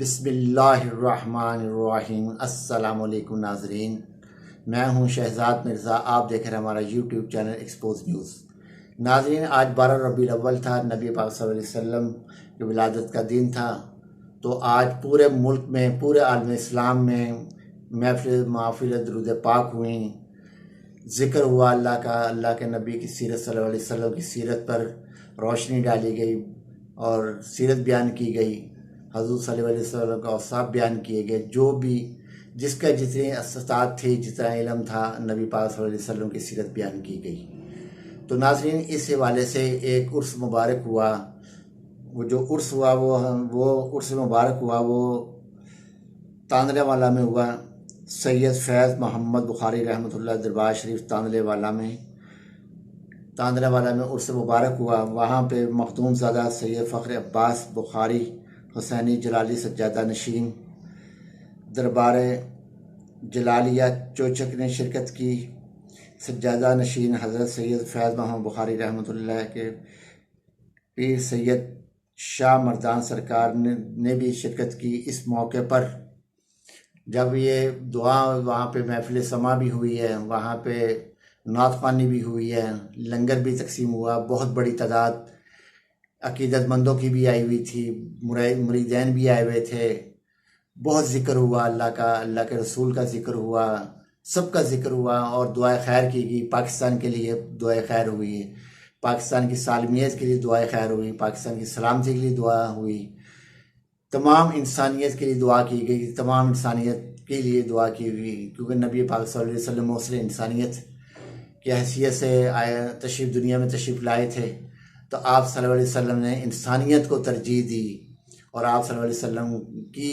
بسم اللہ الرحمن الرحیم۔ السلام علیکم ناظرین، میں ہوں شہزاد مرزا، آپ دیکھ رہے ہیں ہمارا یوٹیوب چینل ایکسپوز نیوز۔ ناظرین، آج 12 ربیع الاول تھا، نبی پاک صلی اللہ علیہ وسلم کی ولادت کا دن تھا۔ تو آج پورے ملک میں، پورے عالم اسلام میں محافل درود پاک ہوئیں، ذکر ہوا اللہ کا، اللہ کے نبی کی سیرت صلی اللہ علیہ وسلم کی سیرت پر روشنی ڈالی گئی اور سیرت بیان کی گئی، حضور صلی اللہ علیہ وسلم کا اوصاف بیان کیے گئے، جو بھی جس کا جتنی استطاعت تھی، جتنا علم تھا، نبی پاک صلی اللہ علیہ وسلم کی سیرت بیان کی گئی۔ تو ناظرین، اس حوالے سے ایک عرس مبارک ہوا، وہ جو عرس ہوا وہ عرس مبارک ہوا وہ تاندلے والا میں ہوا، سید فیض محمد بخاری رحمۃ اللہ دربار شریف تاندلے والا میں عرس مبارک ہوا۔ وہاں پہ مخدوم زادہ سید فخر عباس بخاری حسینی جلالی سجادہ نشین دربار جلالیہ چوچک نے شرکت کی۔ سجادہ نشین حضرت سید فیض محمد بخاری رحمۃ اللہ کے پیر سید شاہ مردان سرکار نے بھی شرکت کی۔ اس موقع پر جب یہ دعا، وہاں پہ محفل سما بھی ہوئی ہے، وہاں پہ نعت خوانی بھی ہوئی ہے، لنگر بھی تقسیم ہوا، بہت بڑی تعداد عقیدت مندوں کی بھی آئی ہوئی تھی، مریدین بھی آئے ہوئے تھے، بہت ذکر ہوا اللہ کا، اللہ کے رسول کا ذکر ہوا، سب کا ذکر ہوا اور دعائے خیر کی گئی۔ پاکستان کے لیے دعائے خیر ہوئی، پاکستان کی سالمیت کے لیے دعائے خیر ہوئی، پاکستان کی سلامتی کے لیے دعا ہوئی، تمام انسانیت کے لیے دعا کی گئی، تمام انسانیت کے لیے دعا کی گئی، کیونکہ نبی پاک صلی اللہ علیہ وسلم موصل انسانیت کی حیثیت سے دنیا میں تشریف لائے تھے۔ تو آپ صلی اللہ علیہ وسلم نے انسانیت کو ترجیح دی اور آپ صلی اللہ علیہ وسلم کی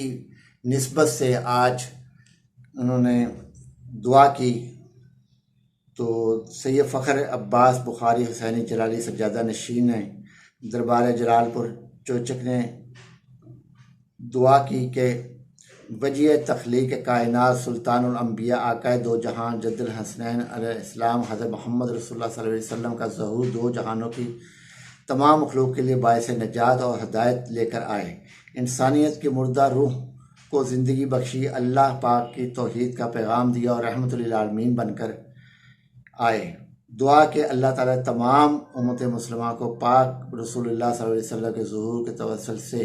نسبت سے آج انہوں نے دعا کی۔ تو سید فخر عباس بخاری حسینی جلالی سجادہ نشین نے دربار جلال پور چوچک نے دعا کی کہ وجہ تخلیق کائنات سلطان الانبیاء آقائے دو جہاں جد الحسنین علیہ السلام حضرت محمد رسول اللہ صلی اللہ علیہ وسلم کا ظہور دو جہانوں کی تمام مخلوق کے لیے باعث نجات اور ہدایت لے کر آئے، انسانیت کی مردہ روح کو زندگی بخشی، اللہ پاک کی توحید کا پیغام دیا اور رحمت للعالمین بن کر آئے۔ دعا کہ اللہ تعالیٰ تمام امت مسلمہ کو پاک رسول اللہ صلی اللہ علیہ وسلم کے ظہور کے توسل سے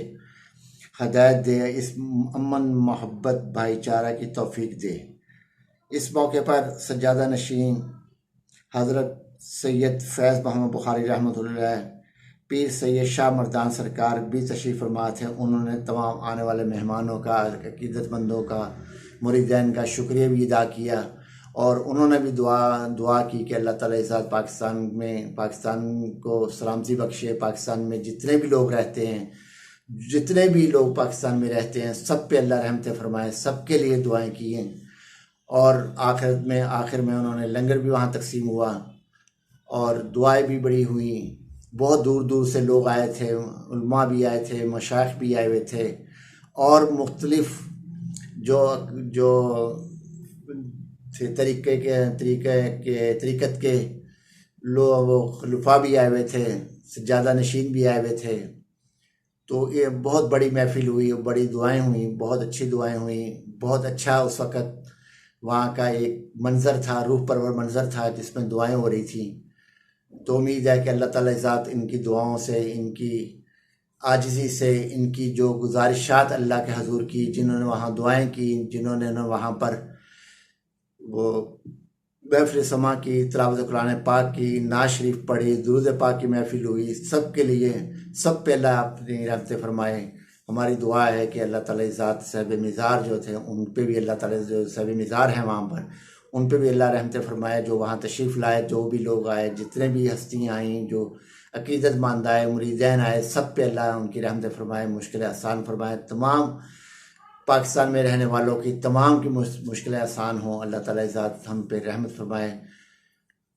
ہدایت دے، اس امن محبت بھائی چارہ کی توفیق دے۔ اس موقع پر سجادہ نشین حضرت سید فیض محمد بخاری رحمۃ اللہ، پیر سید شاہ مردان سرکار بھی تشریف فرما تھے۔ انہوں نے تمام آنے والے مہمانوں کا، عقیدت مندوں کا، مریدین کا شکریہ بھی ادا کیا اور انہوں نے بھی دعا کی کہ اللہ تعالیٰ ذات پاکستان کو سلامتی بخشے، پاکستان میں جتنے بھی لوگ رہتے ہیں، جتنے بھی لوگ پاکستان میں رہتے ہیں، سب پہ اللہ رحمتیں فرمائے، سب کے لیے دعائیں کی ہیں۔ اور آخر میں انہوں نے لنگر بھی وہاں تقسیم ہوا اور دعائیں بھی بڑی ہوئیں، بہت دور دور سے لوگ آئے تھے، علماء بھی آئے تھے، مشائخ بھی آئے ہوئے تھے اور مختلف جو طریقت کے لوگ، وہ خلفاء بھی آئے ہوئے تھے، سجادہ نشین بھی آئے ہوئے تھے۔ تو یہ بہت بڑی محفل ہوئی، بڑی دعائیں ہوئیں، بہت اچھی دعائیں ہوئیں، بہت اچھا اس وقت وہاں کا ایک منظر تھا، روح پرور منظر تھا جس میں دعائیں ہو رہی تھیں۔ تو امید ہے کہ اللہ تعالیٰ ذات ان کی دعاؤں سے، ان کی عاجزی سے، ان کی جو گزارشات اللہ کے حضور کی، جنہوں نے وہاں دعائیں کی، جنہوں نے وہاں پر وہ محفل سما کی، تلاوت قرآن پاک کی، نعت شریف پڑھی، درود پاک کی محفل ہوئی، سب کے لیے، سب پہ اللہ اپنی رحمتیں فرمائے۔ ہماری دعا ہے کہ اللہ تعالیٰ ذات صاحب مزار جو تھے، ان پہ بھی اللہ تعالیٰ جو صاحب مزار ہیں وہاں پر، ان پہ بھی اللہ رحمتیں فرمائے، جو وہاں تشریف لائے، جو بھی لوگ آئے، جتنے بھی ہستیاں آئیں، جو عقیدت مند آئے، مریدین آئے، سب پہ اللہ ان کی رحمتیں فرمائے، مشکلیں آسان فرمائے، تمام پاکستان میں رہنے والوں کی تمام کی مشکلیں آسان ہوں، اللہ تعالیٰ ذات ہم پہ رحمت فرمائے،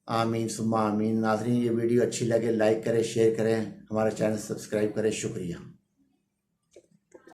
آمین ثم آمین۔ ناظرین، یہ ویڈیو اچھی لگے لائک کریں، شیئر کریں، ہمارا چینل سبسکرائب کریں، شکریہ۔